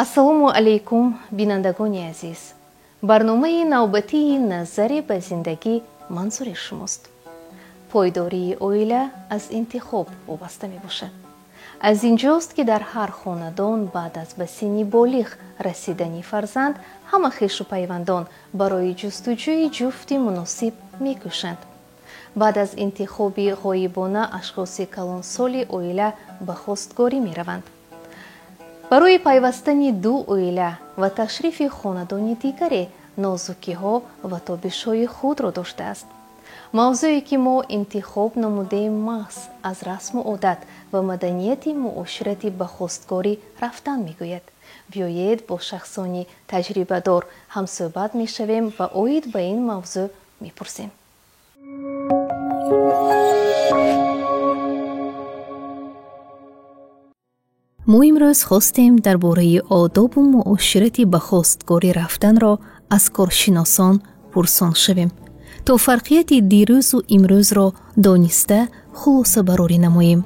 ассалому алейкум бинандагони азиз. барномаи навбатии назаре ба зиндагӣ манзури шумост. пойдории оила аз интихоб вобаста мебошад. аз инҷост ки дар ҳар хонадон баъд аз ба синни болиғ расидани фарзанд ҳама хешу пайвандон барои ҷустуҷӯи ҷуфти муносиб мекӯшанд. баъд аз интихоби ғоибона ашхоси калонсоли оила ба хостгорӣ мераванд. барои пайвастани ду оила ва ташрифи хонадони дигаре нозукиҳо ва тобишҳои худро доштааст. мавзӯе ки мо интихоб намудаем маҳз аз расму одат ва маданияти муоширати ба хостгорӣ рафтан мегӯяд. биёед бо шахсони таҷрибадор ҳамсӯҳбат мешавем ва оид ба ин мавзӯъ мепурсем. мо имрӯз хостем дар бораи одобу муоширати ба хостгорӣ рафтанро аз коршиносон пурсон шавем, то фарқияти дирӯзу имрӯзро дониста хулосабарорӣ намоем.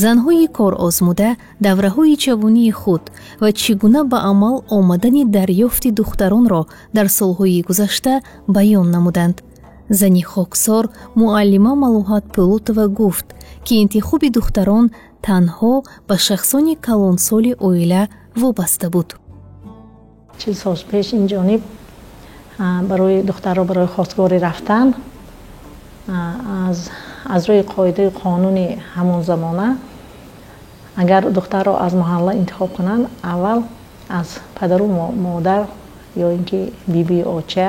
занҳои корозмуда давраҳои ҷавонии худ ва чӣ гуна ба амал омадани дарёфти духтаронро дар солҳои гузашта баён намуданд. зани хоксор муаллима Малоҳат Пӯлотова гуфт, ки интихоби духтарон танҳо ба шахсони калонсоли оила вобаста буд. чил сол пеш ин ҷониб барои духтарро барои хостгорӣ рафтан аз рӯи қоидаи қонуни ҳамон замона агар духтарро аз маҳалла интихоб кунанд, аввал аз падару модар ё ин ки биби оча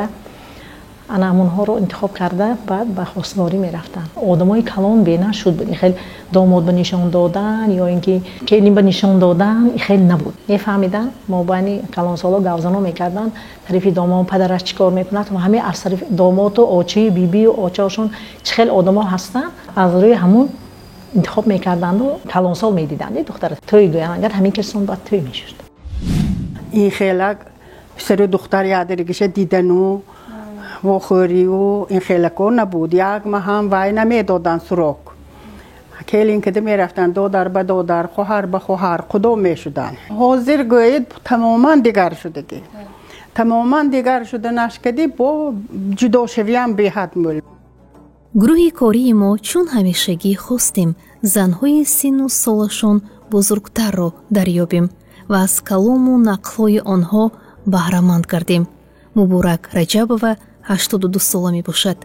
ана ҳамонҳоро интихоб карда баъд ба хостгорӣ мерафтанд. одамои калон бена шуд буд. хел домод ба нишон додан ё ин ки келин ба нишон додан хел набуд. мефаҳмидан мобайни калонсоло гавзано мекарданд, тарафи домод падараш чӣ кор мекунад ва ҳамин аз тарафи домоду очаи бибию очаашон чӣ хел одамо ҳастанд, аз рӯи ҳамун интихоб мекарданду калонсол медиданд. духтар тӯй гӯянд, агар ҳамин кисон баъд тӯй мешуд. ин хелак писару духтар ядиргиша дидану вохӯриву ин хелако набуд. як маҳам вай намедоданд сурок. келин кида мерафтанд додар ба додар, хоҳар ба хоҳар қудом мешуданд. ҳозир гӯед тамоман дигар шудагӣ. тамоман дигар шуданаш кади бо ҷудошавиам беҳад мӯл. гурӯҳи кории мо чун ҳамешагӣ хостем занҳои синну солашон бузургтарро дарёбем ва аз калому нақлҳои онҳо баҳраманд гардем. муборак раҷабова 82 сола мебошад.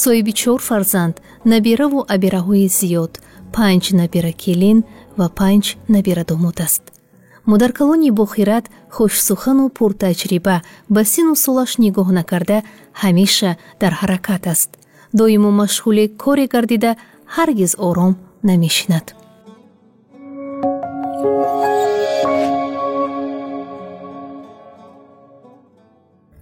соҳиби 4 фарзанд, набираву абираҳои зиёд, 5 набира келин ва 5 набира домод аст. модаркалони бохират хушсухану пуртаҷриба ба сину солаш нигоҳ накарда ҳамеша дар ҳаракат аст. доимо машғули коре гардида ҳаргиз ором намешинад.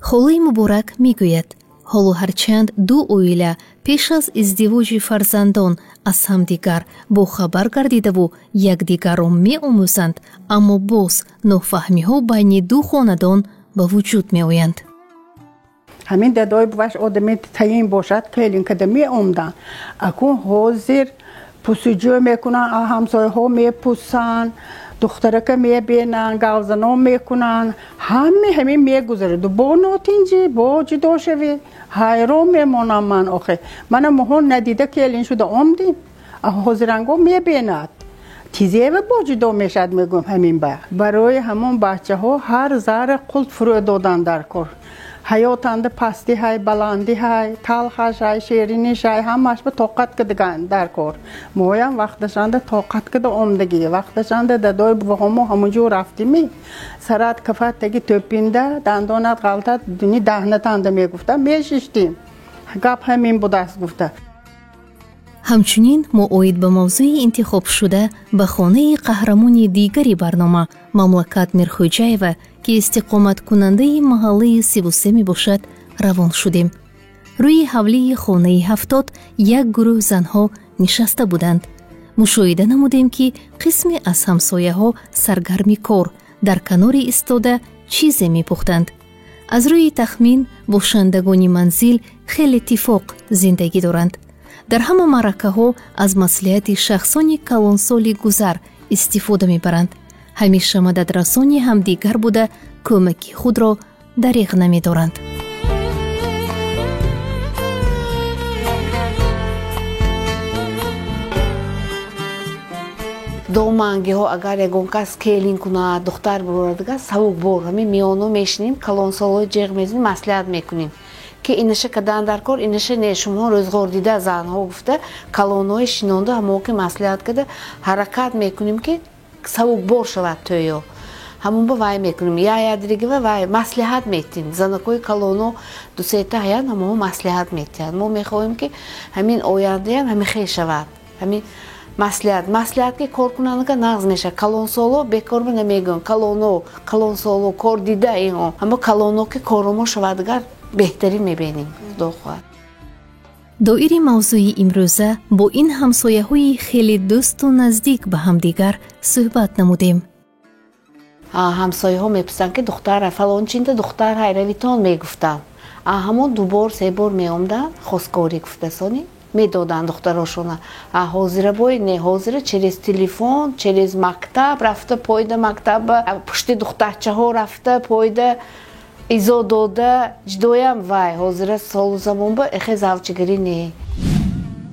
холаи муборак мегӯяд, ҳоло ҳарчанд ду оила пеш аз издивоҷи фарзандон аз ҳамдигар бохабар гардидаву якдигарро меомӯзанд, аммо боз нофаҳмиҳо байни ду хонадон ба вуҷуд меоянд. ҳамин дадои буваш одами таин бошад, келин када меомданд. акун ҳозир пусуҷӯ мекунанд, ҳамсояҳо мепусанд, духтарака мебинанд, гавзано мекунанд, ҳамин мегузарад. бо нотинҷӣ, бо ҷудошавӣ ҳайрон мемонам ман. охе мана моҳо надида келин шуда омдим, ҳозиранго мебинад тизева бо ҷудо мешад. мегӯм ҳамин барои ҳамон бачаҳо ҳар зарра қулт фурӯ додан дар кор. ҳаётанда пастӣ ҳай, баландӣ ҳай, талхаш ҳай, шериниш ҳай, ҳамаш ба тоқат кидаган дар кор. моям вақташанда тоқат кида омдагӣ, вақташанда дадои бувоҳомо ҳамунҷо рафтими, сарат кафат таги тӯпинда, дандонат ғалтат дуни даҳнатанда мегуфта мешиштим. гап ҳамин будааст гуфта. ҳамчунин мо оид ба мавзӯи интихобшуда ба хонаи қаҳрамони дигари барнома Мамлакат Мирхоҷаева, ки истиқоматкунандаи маҳаллаи 33 мебошад, равон шудем. рӯи ҳавлии хонаи 70 як гурӯҳ занҳо нишаста буданд. мушоҳида намудем, ки қисме аз ҳамсояҳо саргарми кор дар каноре истода чизе мепухтанд. аз рӯи тахмин бошандагони манзил хеле тифоқ зиндагӣ доранд. дар ҳама маъракаҳо аз маслиҳати шахсони калонсоли гузар истифода мебаранд. ҳамеша мададрасони ҳамдигар буда кӯмаки худро дариғ намедоранд. домангиҳо агар ягон кас келин кунад духтар бирорадага савукбор ҳамин миёну мешинем калонсолҳои ҷиғ мезинем маслиҳат мекунем ки инаша кадан дар кор инаша не шумо рӯзгор дида занҳо гуфта калонҳои шинонда ҳамо ки маслиҳат када ҳаракат мекунем ки савукбор шавад тӯё ҳамон ба вай мекунем яядиригива вай маслиҳат метин занакои калоно дусета ҳаян ҳамаҳо маслиҳат метиҳанд мо мехоҳем ки ҳамин ояндаям ҳамихел шавад ҳамин маслиҳат ки коркунандака нағз мешавад калонсоло бекорба намегӯям калонсоло кор дида инҳо ҳама калоно ки коромо шавадгар беҳтарин мебинем худо хоҳад. доири мавзӯи имрӯза бо ин ҳамсояҳои хеле дӯсту наздик ба ҳамдигар суҳбат намудем. ҳамсояҳо мепурсанд ки духтар фалончинда духтар ҳайравитон мегуфтанд ҳамон дубор себор меомданд хосткорӣ гуфтасони медоданд духтарошона ҳозира бой не ҳозира через телефон через мактаб рафта пойда мактаба пушти духтарчаҳо рафта пойда изо дода ҷудоям вай ҳозира солу замон ба эхе завчигарӣ не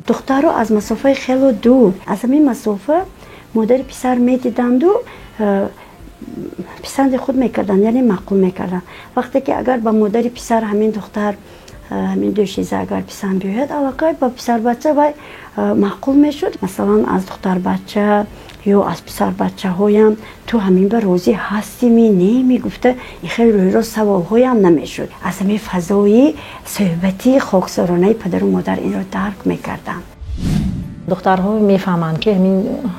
духтаро аз масофаи хело дур аз ҳамин масофа модари писар медиданду писанди худ мекарданд яъне маъқул мекарданд вақте ки агар ба модари писар ҳамин духтар ҳамин дӯшиза агар писанд биёяд аллакай ба писарбача вай маъқул мешуд масалан аз духтарбача ё аз писарбачаҳоям ту ҳамин ба розӣ ҳастими не мегуфта ихел рӯйро саволҳоям намешуд аз ҳамин фазои суҳбати хоксоронаи падару модар инро дарк мекарданд. духтарҳо мефаҳманд ки ҳамин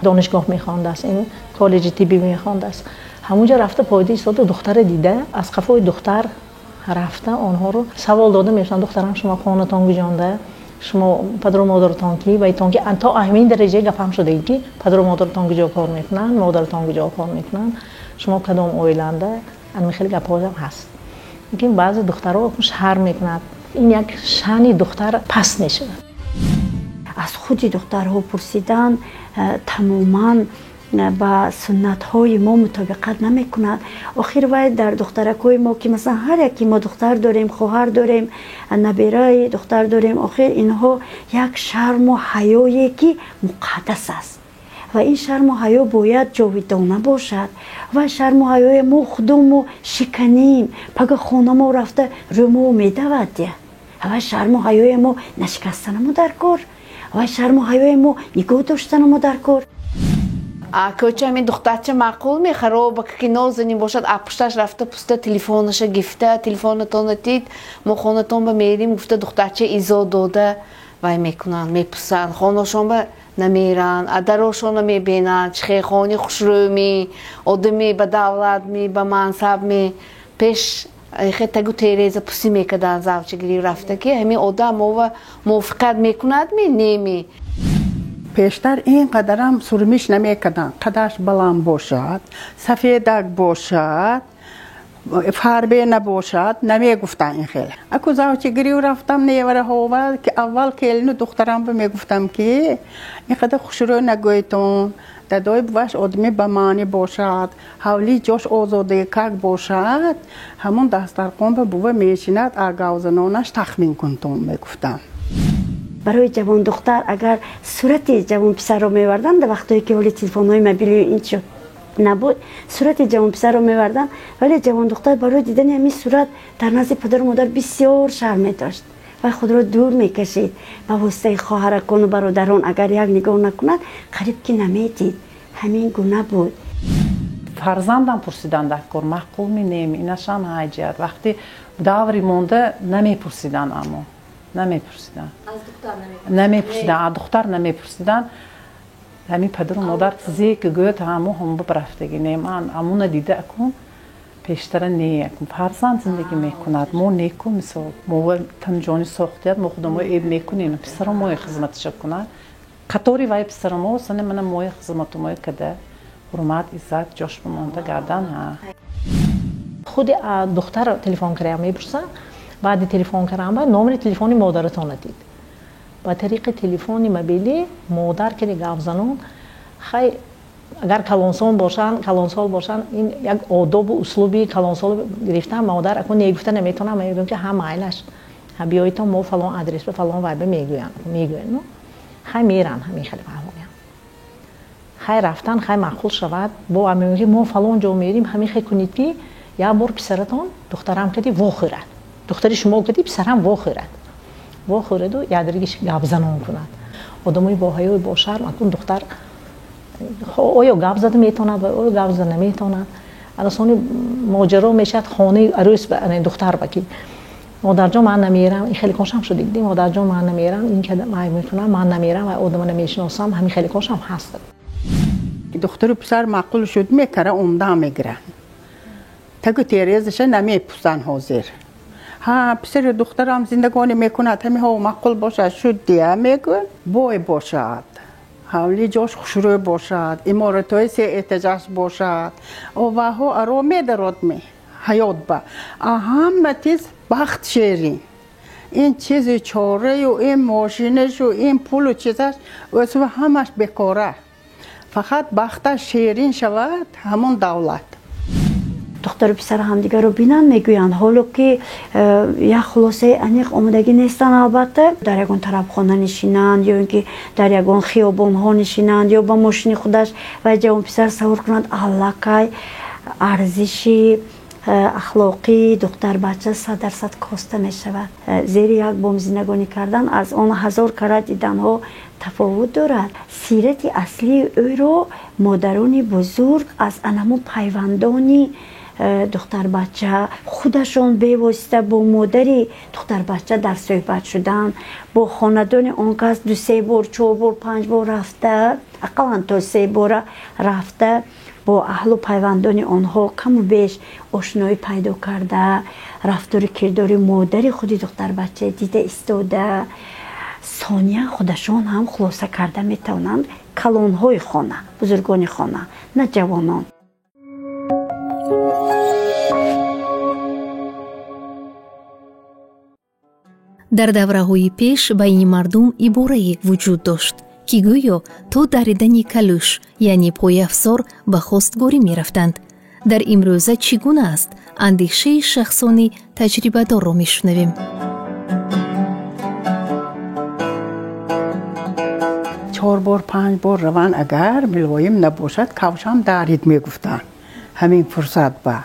донишгоҳ мехондааст ин коллеҷи тиббӣ мехондааст ҳамунҷа рафта пойда истода духтара дида аз қафои духтар рафта онҳоро савол дода мешаванд духтарам шумо хонатон гуҷонда шумо падару модаратон ки вайтон ки то ҳамин дараҷаи гапам шудаги ки падару модаратон куҷо кор мекунанд модаратон куҷо кор мекунанд шумо кадом оиланда ҳамин хел гапҳоям ҳаст лекин баъзе духтаро шаҳр мекунад ин як шаъни духтар паст мешавад. аз худи духтарҳо пурсидан тамоман ба суннатҳои мо мутобиқат намекунад охир вай дар духтаракҳои мо ки масалан ҳар яке мо духтар дорем хоҳар дорем набераи духтар дорем охир инҳо як шарму ҳаёе ки муқаддас аст ва ин шарму ҳаё бояд ҷовидона бошад ва шарму ҳаёи мо худомо шиканем пага хонамо рафта рӯмо медавад ва шарму ҳаёи мо нашикастанамо дар кор ва шарму ҳаёи мо нигоҳ доштанамо дар кор кӯча ҳамин духтарча маъқул мехароба ки нозанин бошад пушташ рафта пуста телефонаша гифта телефонатона дид мо хонатон ба мерим гуфта духтарча изо дода вай мекунанд мепурсанд хонашон ба намеранд адарошона мебинанд чихехони хушрӯми одами ба давлатми ба мансабми пеш тагу тереза пусӣ мекарданд завчигирӣ рафта ки ҳамин одам мова мувофиқат мекунадми неми пештар ин қадарам сурмиш намекарданд қадаш баланд бошад сафедак бошад фарбе набошад намегуфтанд ин хел аку завчигирӣ рафтам невараҳова ки аввал келину духтарамба мегуфтам ки ин қадар хушрӯ нагӯйтон дадои буваш одами ба маънӣ бошад ҳавли ҷош озодакак бошад ҳамон дастархон ба бува мешинад агавзанонаш тахмин кунтон мегуфтам. барои ҷавон духтар агар сурати ҷавон писарро меварданд дар вақтое ки ҳоли телефонҳои мобилию инчо набуд сурати ҷавон писарро меварданд вале ҷавон духтар барои дидани ҳамин сурат дар назди падару модар бисёр шарм медошт ва худро дур мекашид ба воситаи хоҳаракону бародарон агар як нигоҳ накунад қариб ки намедид ҳамин гуна буд. фарзандам пурсидан дар кор маъқул менем инашам ҳаҷият вақти даври монда намепурсидан аммо намепурсидан аз духтар намепурсидан ҳамин падару модар тизе ки гӯяд ҳамо ҳамбо рафтаги не ман амуна дида акун пештара не акун фарзанд зиндагӣ мекунад мо неку мисол мо танҷони сохтият мо худомо эб мекунем писаро мои хизматаша кунад қатори вай писарамо сане мана мои хизматумои када ҳурмат иззат ҷош бимонда гардан худи духтар телефон кардаам мепурса баъди телефон карданба номери телефони модаратона дид ба тариқи телефони мобилӣ модар кади гавзанон хай اگر کلانسال باشن این یک آداب و اسلوبی کلانسال گرفتن مادر اکنون نگفته نمیتونم میگم که هم مایلش هم بیایید ما فلان آدرس به فلان وایبه میگوین نه خیلی میرن همین خیلی فهمیدم خیلی رفتن خیلی معقول شود با میگه ما فلان جا میریم همین خیلی کنید که یا بار پسرتون دخترم کدی واخورد دختری شما کدی پسرم واخورد و یادرگیش گپ زنان کند آدمای باهای با شرم اکنون دختر آیا گپ زده میتونه آیا گپ زده نمیتونه الان ماجرا میشد خانه عروس به دختر بکی مادر جان من نمیرم این خیلی کاشم شد دیدیم مادر جان من نمیرم این که من میتونم من نمیرم و آدم نمیشناسم همین خیلی کاشم هست دختر و پسر معقول شد میکره عمده میگیرن تگو تیریزش نمیپوسن حاضر ها پسر دخترم زندگانی میکند همین ها معقول باشد شد دیه میگن بای باشد حولی جاش خوشروی باشد امارتهای سی احتجاج باشد و ها ارو میدارد می حیات با اهم تیز بخت شیرین این چیز چاره و این ماشینش و این پول و چیزش و همش بکاره فقط بختش شیرین شود همون دولت دختر و پسر همدیگر رو بینن میگویند حالا که یک خلاصه انیق آمدگی نیستن البته در یکون طرف خانه نشینند یا اینکه در یکون خیابان ها نشینند یا با ماشین خودش و جوان پسر سوار کنند علاقه ارزشی اخلاقی دختر بچه 100% کاسته می شود زیر یک بام زندگانی کردن از آن 1000 کرات دیدن ها تفاوت دارد سیرت اصلی او رو مادران بزرگ از انمو پیوندانی دختر بچه خودشون به واسطه با مادری دختر بچه در صحبت شدن با خاندان آن کس 2-3 بار 4 بار 5 بار رفته اقلا تا 3 بار رفته با اهل و پیوندان آنها کم و بیش آشنایی پیدا کرده رفتار کردار مادری خودی دختر بچه دیده استاده ثانیه خودشون هم خلاصه کرده میتونند کلانهای خانه بزرگان خانه نه جوانان дар давраҳои пеш байни мардум иборае вуҷуд дошт ки гӯё то даридани калӯш яъне пойафзор ба хостгорӣ мерафтанд дар имрӯза чӣ гуна аст андешаи шахсони таҷрибадорро мешунавем 4 بار 5 بار روان اگر ملوایم نباشد کفشم دارید میگفتن همین فرصت با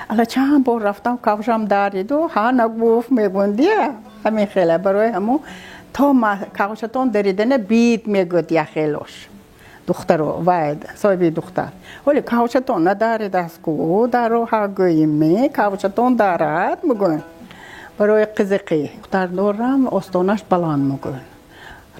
الا چند بار رفتم کفشم دارید و ها نگفت میگوندیه همین خیلی برای همون تا ما کفشتون دریدن بید میگود یا خیلوش دختر و صاحبی دختر ولی کفشتون ندارید از کو دارو ها گویمی کفشتون دارد میگون برای قزقی دختر دارم استانش بلند میگون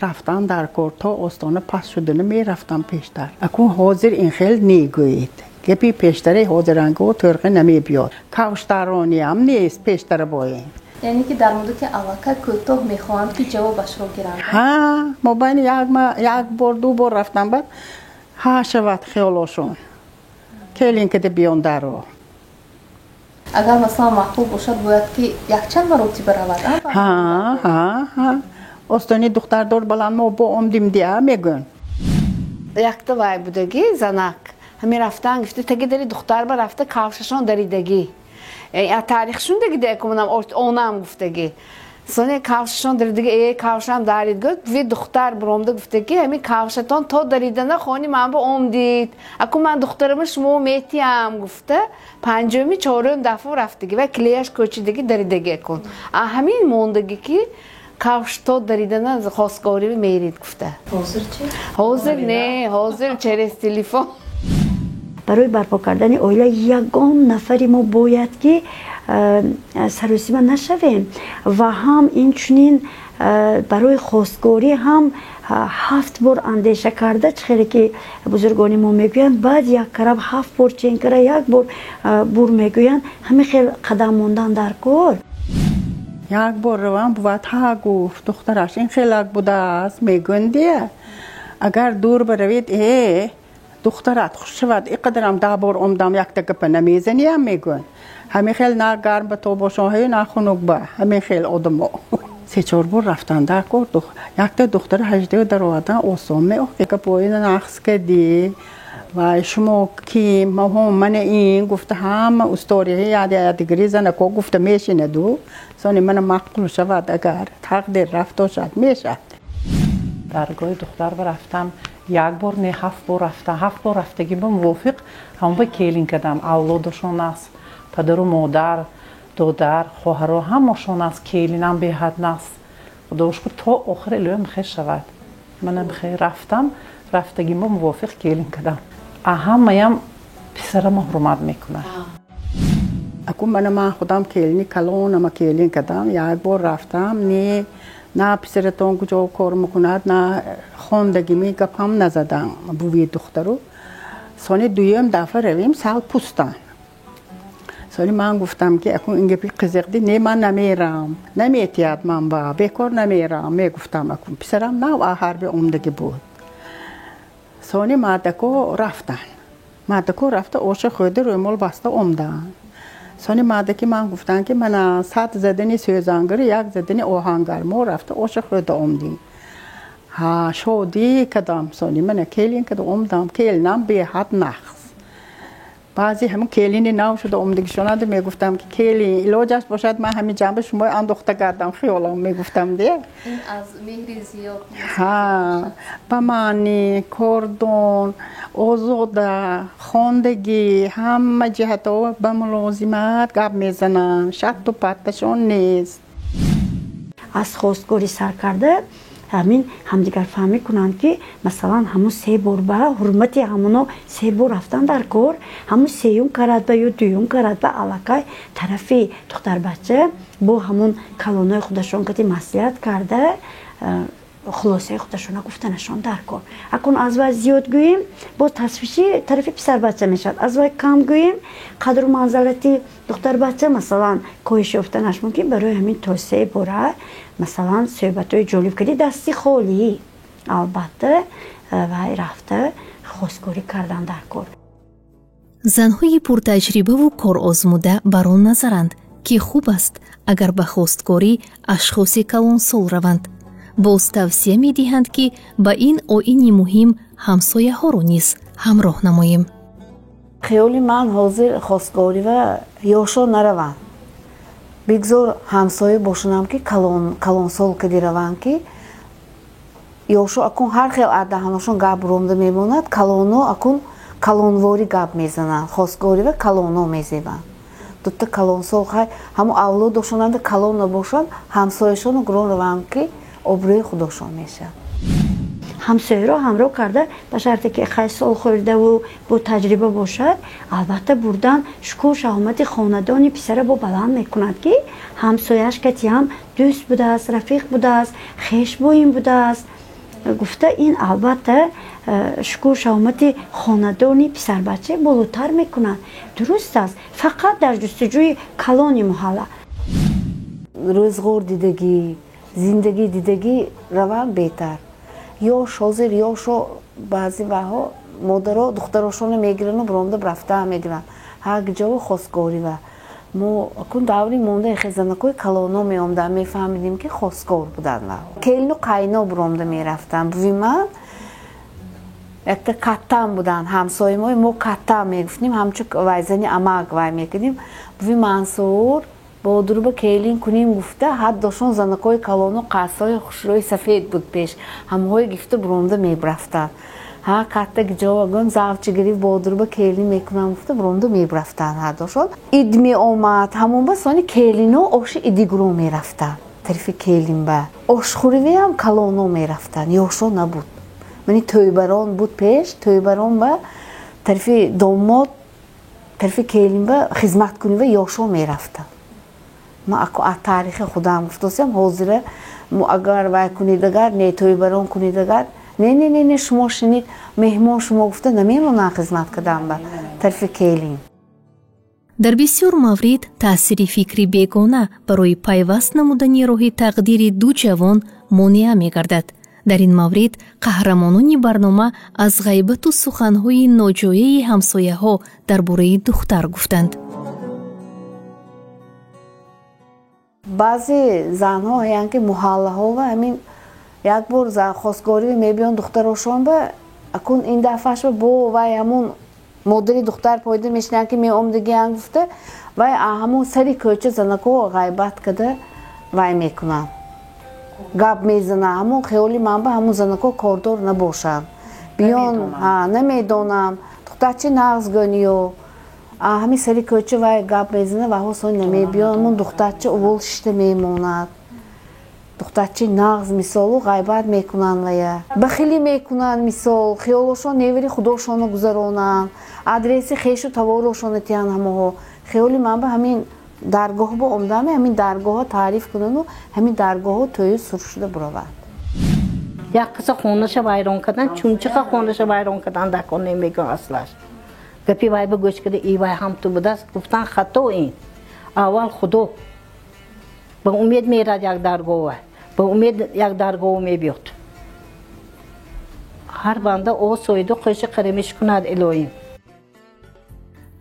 رفتن در کورتا استانه پس شدن می رفتن پیشتر اکنون حاضر این خیلی نیگوید گپی پیشتره حاضرانگو ترقه نمی بیاد کاوشترانی هم نیست پیشتر باید یعنی که در مورد که علاقه کوتاه میخواهند که جوابش رو گیرند ها مبین یک بار 2 بار رفتن بعد ها شود خیالشون کلین که بیان در رو اگر مثلا معقول باشد باید که یک چند مرتبه رود ها استانی دختر دور بلند ما با آمدیم دیگه میگن یک تا وای بودگی زنک همین رفتن گفته تگی داری دختر با رفته کفششون دریدگی یعنی تاریخشون دیگه کنم اونم گفتگی سونی کفششون دریدگی کفشم دارید گفت وی دختر برامده گفتگی همین کفشتون تو دریدن خونی من با آمدید اکو من دخترم شما میتیم گفته پنجمی چهارم دفعه رفتگی و کلیش کوچیدگی دریدگی کن همین موندگی که کفش تو دریدن از خواستگاری میرید گفته حاضر چی؟ حاضر نه حاضر چرا تلفن برای برپا کردن اویلا یگان نفری ما باید که سروسیمه نشویم و هم اینچنین برای خواستگاری هم 7 بار اندیشه کرده چخیلی که بزرگانی ما میگویند بعد یک کرب 7 بار چین کرده 1 بار میگویند همه خیلی قدم موندن در کار یک بار روان بود ها گفت دخترش این خیلی بوده است میگوندیه اگر دور بروید دخترت خوش شود اینقدرم 10 بار عمدم یک تکپ نمیزنی هم میگون همین خیلی نه گرم به تو باشون نه خنک با همین خیلی آدم 3-4 بار رفتن در کار یک تا دختر 18 در آدم آسامه که پایین نقص کردی و شما کی ما هم من این گفته هم استوری یادگیری زنکو گفته میشینه دو سانی من معقول شود اگر تقدیر رفت شد میشد. درگاه دختر رفتم یک بار نه 7 بار رفتم 7 بار رفتگی با موافق هم با کلین کردم اولادشون است پدر و مادر دادر خواهرها همشون است کلینم به حد نست خدا شکر تا آخر الهام خیر شود منم خیر رفتگی با موافق کلین کردم همه پسرم حرمت میکنه اکو من خودم کلینی کلون کلین کردم یک بار رفتم نه پسرتون کجا کار میکند نه خواندگی میگم هم نزدم بوی دخترو سانی دویم دفعه رویم سال پوستان سانی من گفتم که اکو اینگه بی قزقدی نه من نمیرم نمیتیاد من با بیکار نمیرم میگفتم اکو پسرم نه و آخر به عمدگی بود سانی مادکو رفته اوش خود روی مول بسته عمدن سانی مادکی من گفتن که من 100 زدنی سوزانگر یک زدنی اوهانگر ما رفته اوش خود عمدی ها شودی کدام سانی من کلین کدام عمدم کلینم به حد نقص بعضی همون کلینی ناو شده عمدگی شونده میگفتم که کلین علاجش باشد من همین جنب شما انداخته کردم خیالم میگفتم دیگه این از مهر زیاد ها بمانی کردون آزاده خواندگی همه جهت ها به ملازمت گپ میزنن شط و پتشون نیست از خواستگاری سر کرده همین همدیگر فهمی کنند که مثلا همون 3 بار به حرمتی همونو 3 بار رفتن در کار همون 3 کرد به یا 2 کرد به علاقه طرفی دختر بچه با همون کلانای خودشون که مسئولیت کرده خلاصه خودشون گفتنشون در کار اکن از وقت زیاد گوییم با تصفیشی طرفی پسر بچه میشد از وقت کم گوییم قدر و منزلتی دختر بچه مثلا کاهش یافتنش ممکن برای همین توسعه بره مثلا صحبت‌های جالب کردی دستی خالی البته و رفته خواستگاری کردن در کار زن‌های پرتجربه و کار آزموده بر آن نظرند که خوب است اگر به خواستگاری اشخاص کلانسال روند باز توصیه می‌دهند که با این آیین مهم همسایه ها رو نیز همراه نماییم خیلی من حاضر خواستگاری و یاشو نروند بگذار همسایه باشونم که کلانسال کدی روند که یاشو اکن هر خیل ادهانشون گپ رومده میموند کلانو اکن کلانواری گپ میزنند خواستگاری و کلانو میزیبند دوتا کلانسال خیلی همون اولادشونند کلان نباشند همسایهشون گرون روند که оброй خودشون میشه همسایه رو همراه کرده به شرطی که خیلی سال خورده و با تجربه باشد البته بردن شکر شهامت خاندانی پسر با بلند میکند که همسایه‌اش کتی هم دوست بوده است رفیق بوده است خوش بوین بوده است گفته این البته شکر شهامت خاندانی پسر بچه بالاتر میکند درست است فقط در جستجوی کلانی محله روزگار دیدگی زندگی دیدگی روان بهتر یا شازر یا شو بعضی وقتا مادرها دختراشون میگیرن و برامده رفته میگیرن هر جا خواستگاری و ما اکن دوری مونده خزانکوی کلانا میامدن میفهمیدیم که خواستگار بودن و کلین و قینا برامده میرفتن بوی من یک تا کتم بودن همسایه ما کتم میگفتیم همچون وایزنی اماق وای میکنیم بوی منصور با دروبه کلین کنیم گفته حد داشتن زنکای کلانو قصای خوشروی سفید بود پیش همه گفته برامده میبرفتن ها کتا گجاوگان زاوچگیری با دروبه کلین میکنم گفته برامده میبرفتن هر داشتن اید می آمد همون بس وانی کلینو آش ایدیگرو میرفتن طرف کلین با آشخوری هم کلانو میرفتن یاشو نبود منی تویبران بود پیش تویبران با طرف داماد طرف کلین با خدمت کنی و یاشو میرفتن ما اکو تاریخ خودم گفتم حاضره مو اگر وای کنید اگر نه توی برام کنید اگر نه شما شنید مهمان شما گفته نمیمونن خدمت کردن با طرف کلین در بسیار موارد تأثیر فکری بیگانه برای پیوست نمودن راه تقدیر دو جوان مانع می‌گردد. در این مورد قهرمانان برنامه از غیبت و سخن‌های ناجایز همسایه‌ها درباره دختر گفتند. بعضی زنها هستند که محله ها و همین یک بار خواستگاری میبینن دخترشون به акун ин дафъаш бо вай ҳамун модари духтар пойда мешинанд ки меомдагиян гуфта вай ҳамун сари кӯча занако ғайбат када вай мекунанд гап мезананд ҳамун хиёли ман ба ҳамун занако кордор набошанд биён намедонам духтарчи нағз гӯниё ҳамин сари кӯча вай гап мезанад ва ҳосони намебиён ҳамун духтарчи увол шишта мемонад духтарчи нағз мисолу ғайбат мекунанд вая бахилӣ мекунанд мисол хиёлошон невари худошоно гузаронанд адреси хешу таворошона тиянд ҳамаҳо хиёли ман ба ҳамин даргоҳ бо омдаме ҳамин даргоҳа таъриф кунану ҳамин даргоҳо тӯю суршуда буравад як қиса хонаша вайрон кардан чунчиқа хонаша вайрон кардан дакон намегӯ аслаш гапи вай ба гӯш када и вай ҳам ту будааст гуфтан хато ин аввал худо ба умед мерад як даргоҳа ба умед як даргоҳ мебиёд ҳар банда осоиду қӯши қаримиш кунад илоҳим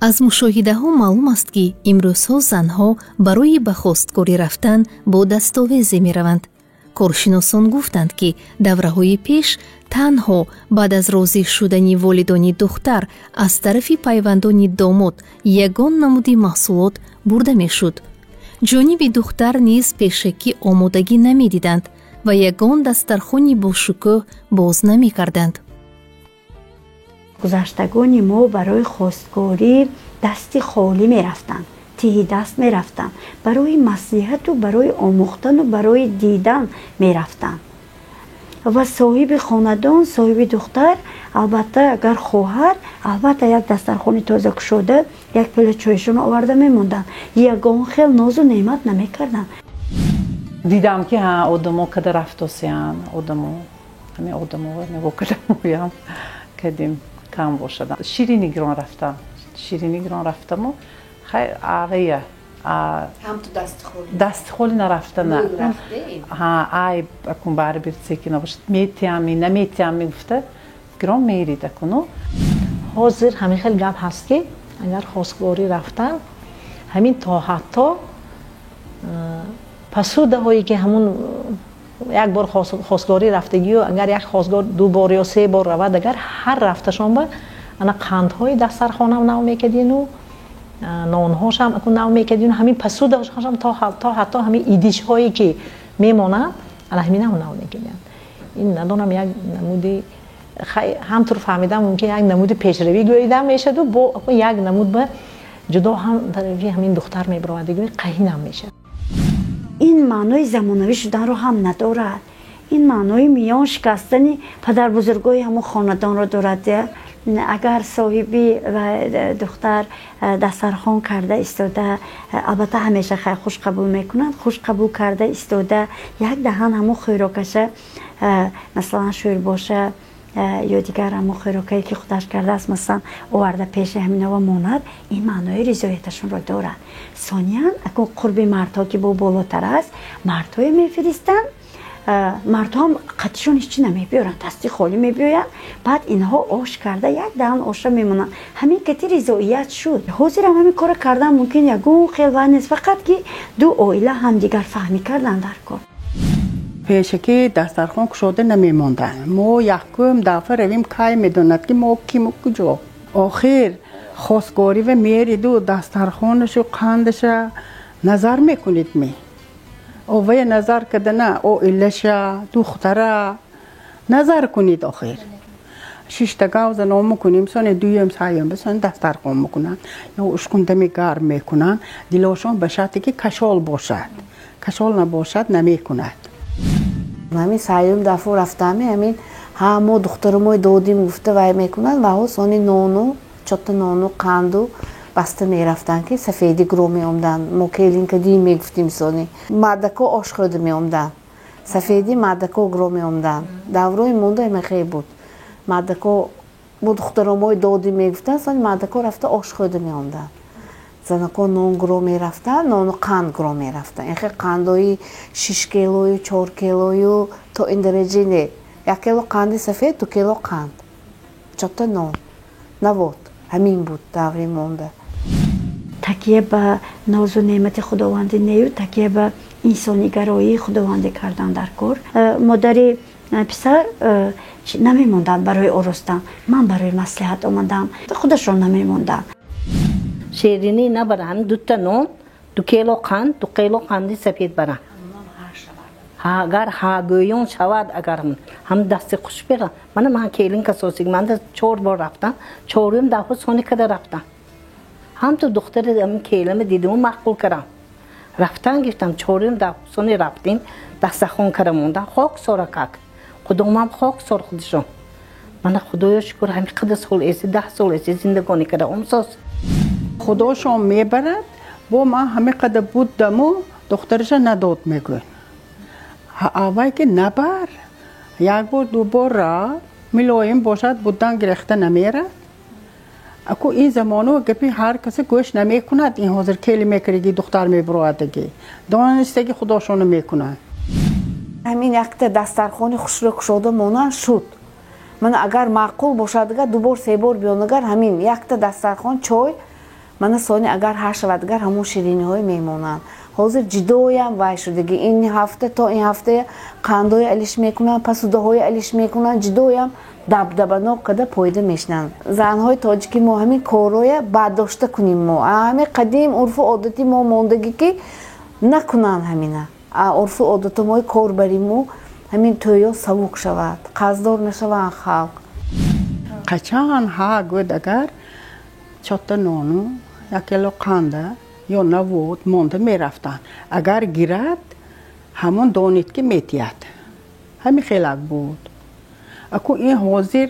аз мушоҳидаҳо маълум аст ки имрӯзҳо занҳо барои ба хостгорӣ рафтан бо дастовезе мераванд коршиносон гуфтанд ки давраҳои пеш танҳо баъд аз розӣ шудани волидони духтар аз тарафи пайвандони домод ягон намуди маҳсулот бурда мешуд ҷониби духтар низ пешакӣ омодагӣ намедиданд ва ягон дастархони бошукӯҳ боз намекарданд гузаштагони мо барои хостгорӣ дасти холӣ мерафтанд тиҳи даст мерафтанд барои маслиҳату барои омӯхтану барои дидан мерафтанд ва соҳиби хонадон соҳиби духтар албатта агар хоҳад албатта як дастархони тоза кушода як пила чойшона оварда мемонданд ягон хел нозу неъмат намекарданд дидам ки одамо када рафтосиян одамо ҳамин одамо мевокада моям кадим кам бошадам ширини гирон рафтам ширини гирон рафтаму хай авая дастихоли нарафта на ай акун барибир цеки набошад метиами наметиами гуфта гирон мерид акуну ҳозир ҳамин хел гап ҳаст ки агар хостгорӣ рафтан ҳамин то ҳатто пасудаҳое ки ҳамун як бор хостгорӣ рафтагию агар як хостгор ду бор ё се бор равад агар ҳар рафташон ба ана қандҳои дастархонам нав мекардину нонҳошам акун нав мекардину ҳамин пасудаҳошам то ҳатто ҳамин идишҳое ки мемонанд ана ҳаминам нав мекардиям ин надонам як намуди ҳамтур фаҳмидам мумкин як намуди пешравӣ гӯида мешаду бо як намуд ба ҷудо ҳам тарафи ҳамин духтар мебаровадагӯи қаҳинам мешад ин маънои замонавӣ шуданро ҳам надорад ин маънои миён шикастани падарбузургои ҳамон хонадонро дорад агар соҳиби ва духтар дастархон карда истода албатта ҳамеша хай хуш қабул мекунанд хуш қабул карда истода як даҳан ҳамон хӯрокаша масалан шӯрбоша ё дигар ҳамон хӯрокае ки худаш кардааст масалан оварда пеши ҳаминова монад ин маънои ризояташонро дорад сониян акун қурби мардҳо ки бо болотар аст мардҳое мефиристанд мардҳоам қатишон ҳичи намебиёранд дасти холӣ мебиёянд баъд инҳо ош карда як даҳан оша мемонанд ҳамин кати ризоият шуд ҳозирам ҳамин кора кардан мумкин ягон хел вай нест фақат ки ду оила ҳамдигар фаҳмӣ карданд дар кор пешакӣ дастархон кушода намемонданд мо якум дафъа равим кай медонад ки мо киму куҷо охир хостгорӣ ва мериду дастархонашу қандаша назар мекунед ме овая назар кардана оилаша духтара назар кунед охир шишта гавза ном мекунем сони дуюм саюм бисони дастархон мекунанд ё ушкундами гарм мекунанд дилошон ба шарте ки кашол бошад кашол набошад намекунад ҳамин саюм дафъо рафтаме ҳамин ҳамо духтарумо додим гуфта вай мекунанд ваҳо сони нону чота нону қанду баста мерафтанд ки сафеди гуро меомданд мо келинка ди мегуфтим сони мардако ош хӯрда меомданд сафеди мардако гуро меомданд даврои монда мехе буд мардако бо духтаромои доди мегуфтанд сони мардако рафта ош хӯрда меомданд занако нон гуро мерафтанд нону қанд гуро мерафтанд яхе қандои 6 килою 4 килою то ин дараҷа не 1 кило қанди сафед 2 кило қанд чота нон навод ҳамин буд даври монда такия ба нозу неъмати худованди нею такия ба инсонигароии худованди кардан дар кор модари писар نمیموندن برای آرستن. من برای مصلحت آمدم، خودشون نمیموندن. شیرینی نبرن، 2 تا نون، 2 کیلو قند، 2 کیلو قند سفید برن. اگر ها گویون شود، اگر هم دست خوش برن. من کیلین کسوسیگ من 4 بار رفتم، 4م دفعه سونی کده رفتم. هم تو دختر هم کیلم دیدم مقبول کردم. رفتن گفتم 4م دفعه سونی رفتیم، دست خون کردم موندم، خاک سرکک. خودم خاک سر خودشون. من خدایا شکر همین قدر سال ایسی 10 سال ایسی زندگانی کردم. امساس خداشون میبرد با ما همه قدر بودم و دخترش نداد میگن. آوای که نبر 1 بار 2 بار را ملایم باشد بودن گرفته نمیره. اکو این زمانو گپی هر کسی گوش نمیکند. این حاضر کلی میکردی دختر میبرادگی دانسته که خداشون میکنه. همین یک دسترخوان خوشرو شده مونه شد. من اگر معقول باشد 2 بار 3 بار بیان اگر همین یک دسترخوان چای من سونی اگر هر شود اگر همون شیرینی های میمونن. حاضر جدایم وای شدگی این هفته تا این هفته قندای علیش میکنن، پسوده های علیش میکنن، جدایم دبدبه کده پایده میشنن. زنهای تاجیکی ما همین کارای برداشته کنیم. ما همین قدیم عرف و عادتی ما موندگی که نکنن. همینه عرف و عادت ما کار بریم و همین تویا سوق شود، قصدار نشوند خلق. قچان ها گود اگر 4 تا نونو 1 کیلو قنده یا نبود مونده میرفتن. اگر گیرد همون دانید که میتید. همین خیلی بود. اکو این حاضر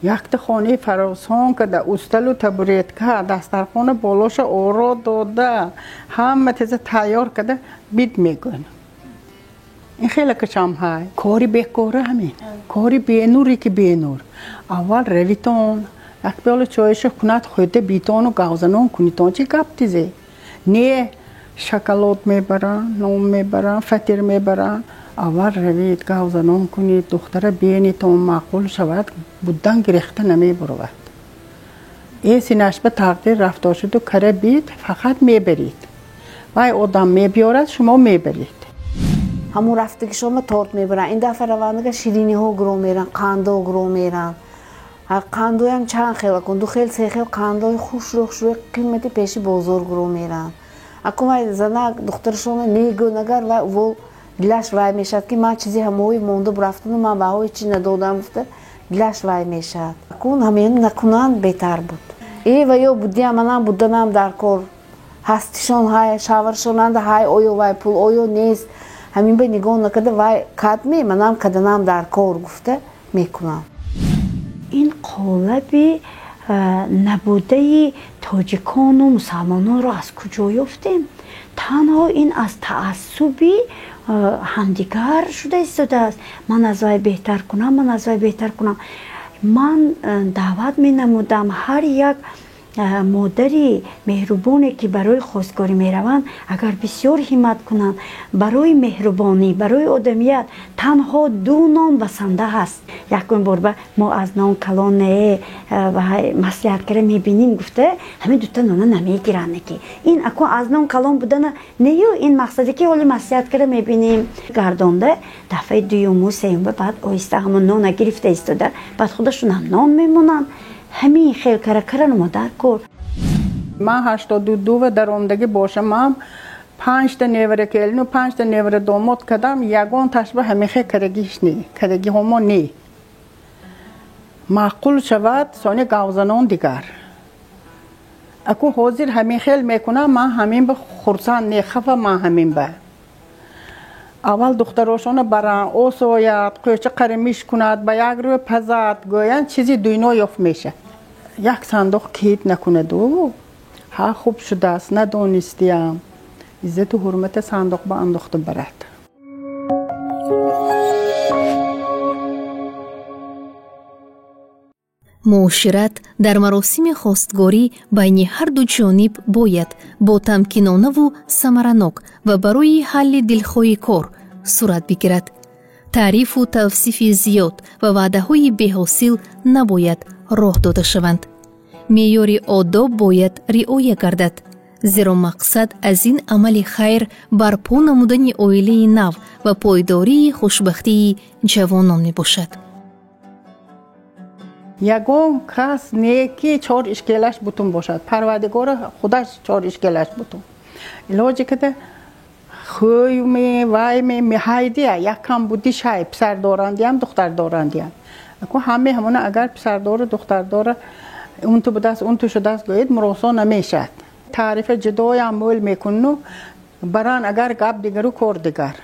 یک خانه فراسان که در استل و تبریت که دسترخوان بالاش آرا داده همه تیزه تیار کده بید میگن. این خیلی کشم های کاری بیکاره همین کاری بینوری که بینور. اول رویتون یک بیال چایش کند خود بیتون و گوزنون کنیتون چی گپ تیزه نه شکلات میبرن، نوم میبرن، فطیر میبرن. اول روید گوزنون کنید دختر بینیتون معقول شود بودن گرخته نمیبرود. این سینش به تقدیر رفته شد و کره بید فقط میبرید. وای آدم میبیارد شما میبرید. همون رفته که شما تارت میبرن. این دفعه روانده شیرینی ها گرو میرن، قنده ها گرو میرن. قندوی هم چند خیلی کن 2 خیل 3 خیل قندوی خوش روی قیمتی پیشی بزرگ رو میرن. اکو ما زنگ دخترشون نیگو نگر و دلش وای میشد که من چیزی هموی مونده برفتن و من باهایی چی ندادم گفته دلش وای میشد. اکو همین نکنن بهتر بود. ای و یا بودیم منم بودنم در کار هستیشون های شاورشونند های اویو وای پول اویو نیست. همین به نگاه نکده وای کدمی منم کدنم در کار گفته میکنم. این قالب نبوده تاجیکان و مسلمانان را از کجا یافتیم؟ تنها این از تعصبی همدیگر شده ایستاده است. من از وی بهتر کنم، من از وی بهتر کنم. من دعوت می نمودم هر یک مادری مهربانی که برای خواستگاری می روند اگر بسیار همت کنند برای مهربانی برای آدمیت تنها 2 نان بسنده هست. یکم بار ما از نان کلان و مصلحت کرده می بینیم گفته همین 2 تا نان نمی گیرند که این اکو از نان کلان بودن نیو این مقصدی که حالی مصلحت کرده می بینیم گردانده دفعه 2 و 3 بعد آیسته همون نان گرفته ایستاده بعد خودشون هم نان میمونن. همین خیل کرکرن مادر کر. من 82 و در عمدگی باشم هم 5 تا نیوره کلین و 5 تا نیوره داماد کدم یگان تشبه همیخه کرگیش نی کرگی همون نی معقول شود سانی گوزنان دیگر. اکو حاضر همین خیل میکنم من همین به خورسان نی خفه من همین به اول دختراشون برن او سوید قیچه قرمیش کند با یک روی پزد گوین چیزی دوینا یافت میشه. یک صندوق کیت نکند و ها خوب شده است ندانستیم عزت و حرمت صندوق با انداخته برد. مؤشرت در مراسم خواستگاری بین هر 2 جانب باید با تمکینانه و ثمرناک و برای حل دلخواهی کار صورت بگیرد. تعریف و توصیف زیاد و وعده‌های بی‌حاصل نباید راه داده شوند. معیار آداب باید رعایت گردد. زیرا مقصد از این عمل خیر برپا نمودن عائله نو و پایداری خوشبختی جوانان می باشد. یگان کس نیکی چهار اشکالش بتون باشد پروردگار خودش چهار اشکالش بتون علاجی که خوی می وای می هایدیه یک کم بودی شای پسر دارندی هم دختر دارندی هم اکو همونه اگر پسر داره دختر داره اون تو بده است اون تو شده است گوید مراسا نمیشد تعریف جدای عمل میکنو بران اگر گپ دیگر و کار دیگر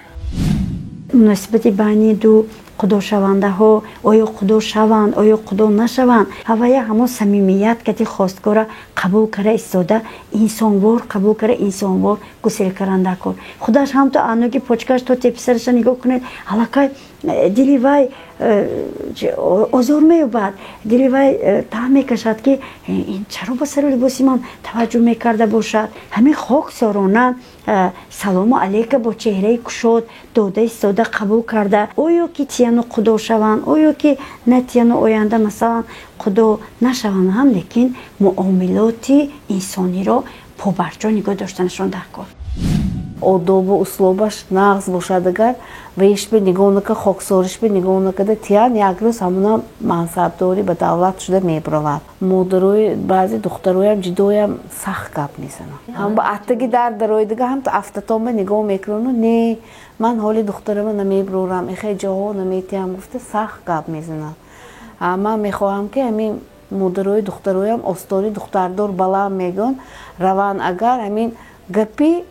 مناسبت بین دو خدا شونده ها آیا خدا شوند آیا خدا نشوند هوای همون صمیمیت که خواستگار قبول کرده ایستاده انسانوار قبول کرده انسانوار گسیل کرنده کن خودش هم تو آنوگی پوچکش تو تپسرش نگاه کنید علاقه دلی وای آزار میوبد دلی وای ته میکشد که این چرا با سر لباسی من توجه میکرده باشد همین خاک سارانه سلام علیکم با چهره کشاد داده ایستاده قبول کرده آیا که تیانو خدا شوند آیا که نه تیانو آینده مثلا خدا نشوند هم لیکن معاملات انسانی را پابرجا نگاه داشتنشان در کار آداب و اسلوبش نقض باشد اگر ویش به نگاه نکه خاکسارش به نگاه نکه تیان یک روز همونا منصبداری به دولت شده میبرود مادرای بعضی دخترای هم جدای هم سخت گپ میزنن هم با اتگی در درای دیگه هم تا افتتام به نگاه میکنن نه من حالی دخترم نمیبرورم خیلی جاها نمیتیم گفته سخت گپ میزنن اما میخواهم که همین مادرای دخترای هم استاری دختردار بالا میگن روان اگر همین گپی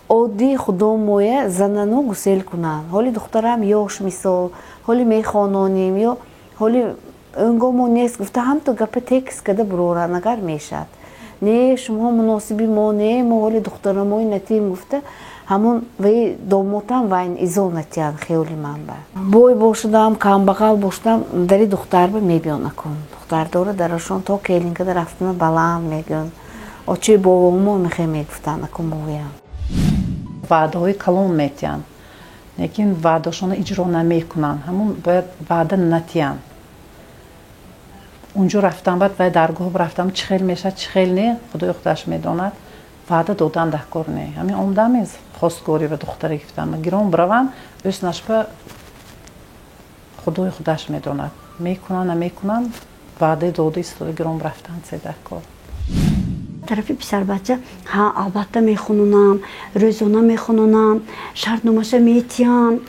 عادی خدا مویه زنانو گسیل کنن حالی دخترم یاش میسال حالی میخوانانیم یا حالی انگامو نیست گفته هم تو گپ تکس کده برورن اگر میشد نه شما مناسبی ما نه ما حالی دخترموی نتیم گفته همون وی دوموتم وین ایزو نتیان خیلی من بوی باشدم کم بغل باشدم داری دختر به میبیان نکن دختر داره درشان تا کلین که در رفتن بلند میگن آچه بابامو میخواه میگفتن نکن مویم وعده های کلان میتین لیکن وعدهشون اجرا نمیکنن همون باید وعده نتین اونجا رفتم بعد و درگاه رفتم چه خیل میشه چه خیل نه خدای خودش میداند وعده دادن ده کار نه همین عمدم از خواستگاری و دختری گفتم گرام بروان بس نشبه خدای خودش میداند میکنن نمیکنن وعده داده است گرام رفتن سه ده کار طرف پسر بچه ها البته میخونونم روزانه میخونونم شرطنامه‌ش میتیم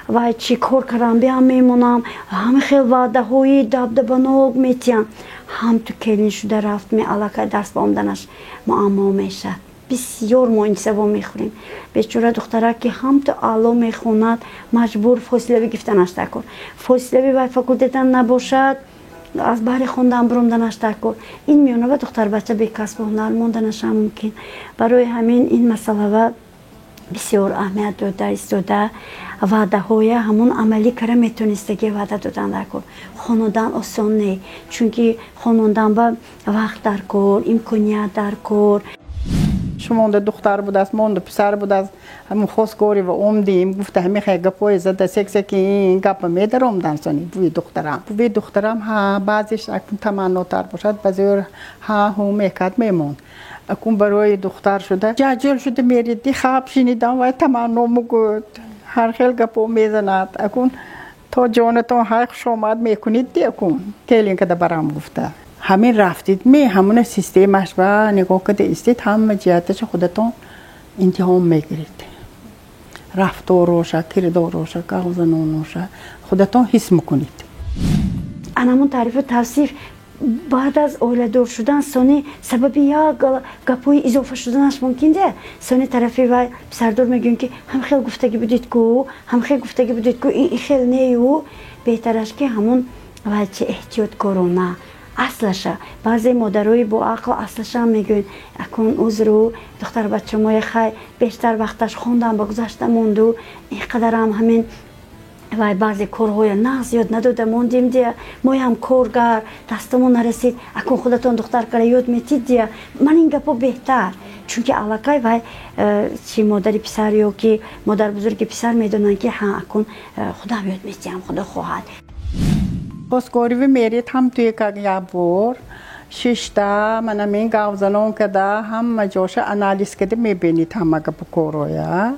و چی کار کردم بیام میمونم همه خیلی وعده های دبدبانوک میتیم هم تو کلین شده رفت می علاقه درس با آمدنش معما میشه بسیار ما این سوا میخوریم بیچاره دختره که هم تو علا میخوند مجبور فاصله بگفتنش تکن فاصله و فاکولتتن نباشد از بحر خوندن بروندنش تکن این میونه و دختر بچه به کسب و هنر موندنش هم ممکن برای همین این مسئله و بسیار اهمیت داده ایستاده وعده های همون عملی کاره میتونستگی وعده دادن در کار خانودن آسان نه چون که خانودن با وقت در کار امکانیت در کار شما دختر بود است ماند پسر بود است همون خواستگاری و اومدیم گفته همین خیلی گپای زده سکسکی این گپ میدارم دانسانی بوی دخترم ها بعضیش اکن تمناتر باشد بعضی ها هم میکرد میمون اکن برای دختر شده جاجل شده میریدی خواب شنیدم و تمنامو گفت هر خیلی گپا میزند اکن تا جانتان های خوش آمد میکنید دی اکن کلین که برام گفته همین رفتید می همون سیستمش و نگاه کرده استید هم جهتش خودتون انتخاب میگیرید رفتار روشه کردار روشه کاغذنون روشه خودتون حس میکنید انمون تعریف و توصیف بعد از اولادار شدن سانی سبب یا گپوی اضافه شدنش ممکن ده سانی طرفی و پسردار میگن که هم خیلی گفتگی بدید کو هم خیلی گفتگی بدید کو این خیلی نیو بهترش که همون وچه احتیاط کرونا اصلشه بعضی مادرای با عقل اصلش هم میگن اکن عذرو دختر بچه مای خیلی بیشتر وقتش خوندن با گذشته موندو اینقدر هم همین و بعضی کارهای نه زیاد نداده موندیم دیگه ما هم کارگر دستمون نرسید اکن خودتون دختر کار یاد میتید دیگه من این گپو بهتر چون که علاقه و چی مادری پسر یا که مادر بزرگ پسر میدونن که ها اکن خودم یاد میتیم خدا خواهد خواستگاری و میرید هم توی که بار ششتا من همین گاوزنون کده هم جاش انالیز کده میبینید همه گپ کارویا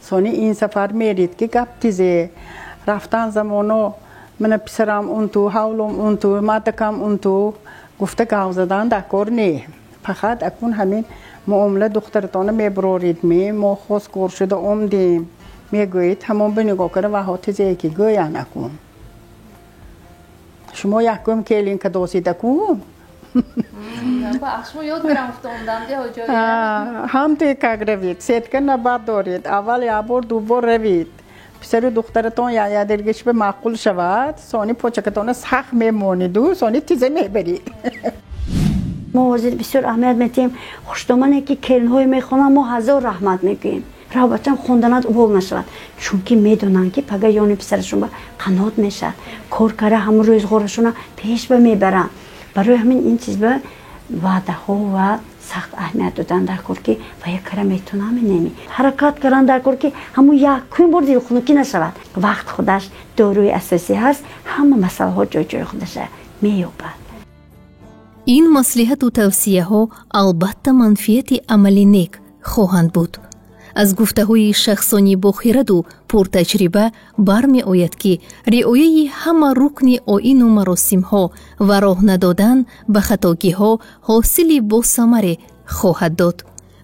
سونی این سفر میرید که گپ تیزه رفتن زمانو من پسرم اون تو، حولم اون تو، مادکم اون تو، گفته گاو زدن دکار نه. فقط اکون همین معامله دخترتانه میبرورید ما خواست کار شده اومدیم میگویید همون به نگاه کنه و حتی یکی گویان اکون شما یکم کلین که دوسید اکون شما یاد گرفتم دیگه هم توی که روید سید که نباد دارید اول یا بار دو بار روید پسر دخترتان یا درگش به معقول شود سانی پوچکتان سخت میمونید و سانی تیزه میبرید ما بسیار اهمیت میدیم خوشتومنه که کلن‌های میخونن ما هزار رحمت میگیم رابطه خوندنات اوبول نشود چون که میدونن که پگه یونی پسرشون با قنات میشه کار کاره همون روزگارشون پیش به میبرن برای همین این چیز به وعده ها و سخت اهمیت دادن در کار که و یک کاره میتونم نمی حرکت کردن در کار که همون یک کن بار دل خنکی نشود وقت خودش داروی اساسی هست همه مسئله ها جای جای خودش مییابد این مصلحت و توصیه ها البته منفیت عملی نیک خواهند بود. از گفته‌های شخصانی با خرد و پرتجربه برمی آید که رعایت همه رکن آیین و مراسم ها و راه ندادن به خطاگی ها حاصلی با ثمره خواهد داد.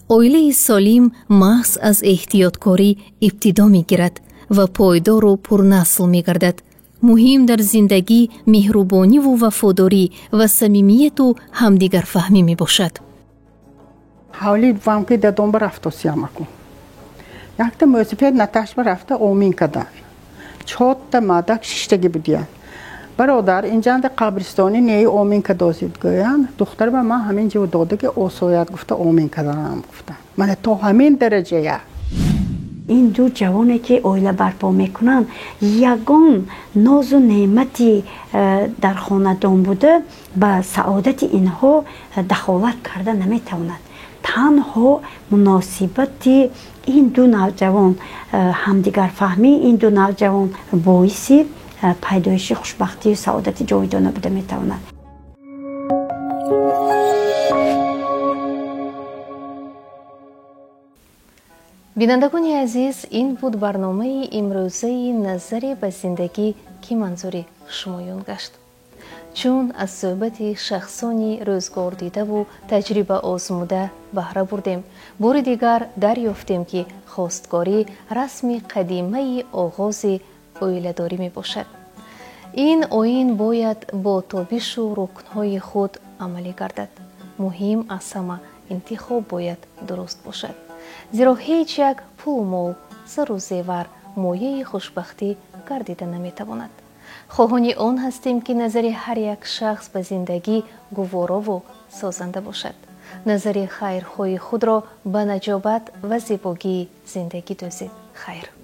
عائله سالم محض از احتیاطکاری ابتدا می گیرد و پایدار و پرنسل می گردد. مهم در زندگی مهربانی و وفاداری و صمیمیت و همدیگر فهمی می باشد. حالی بفهم که دادم برفت و سیامه کن. یک تا موسیقیت نتاش برفته آمین کدن. 4 تا مادک شیشتگی بودیان. برادر اینجا در قبرستانی نیای آمین کدازید گویان. دختر به من همین جو داده که اوسویت گفته آمین کدنم گفته. من تو همین درجه یا. این دو جوانی که عائله برپا میکنن یگان ناز و نعمتی در خاندان بوده به سعادت اینها دخالت کرده نمیتواند تنها مناسبت این دو نوجوان همدیگر فهمی این دو نوجوان باعث پیدایش خوشبختی و سعادت جاودانه بوده میتواند. بینندگان عزیز این بود برنامه امروزه نظری به زندگی که منظور شمایان گشت. چون از صحبت شخصانی روزگار دیده و تجربه آزموده بهره بردیم بار دیگر دریافتیم که خواستگاری رسم قدیمه آغاز عائله‌داری می باشد. این آیین باید با تابش و رکنهای خود عملی گردد. مهم از همه انتخاب باید درست باشد. زیرا هیچ یک پول و مال زر و زیور مایه خوشبختی گردیده نمیتواند. خواهان آن هستیم که نظر هر یک شخص به زندگی گوارا و سازنده باشد. نظر خیرخواه خود را به نجابت و زیبایی زندگی دوزید. خیر.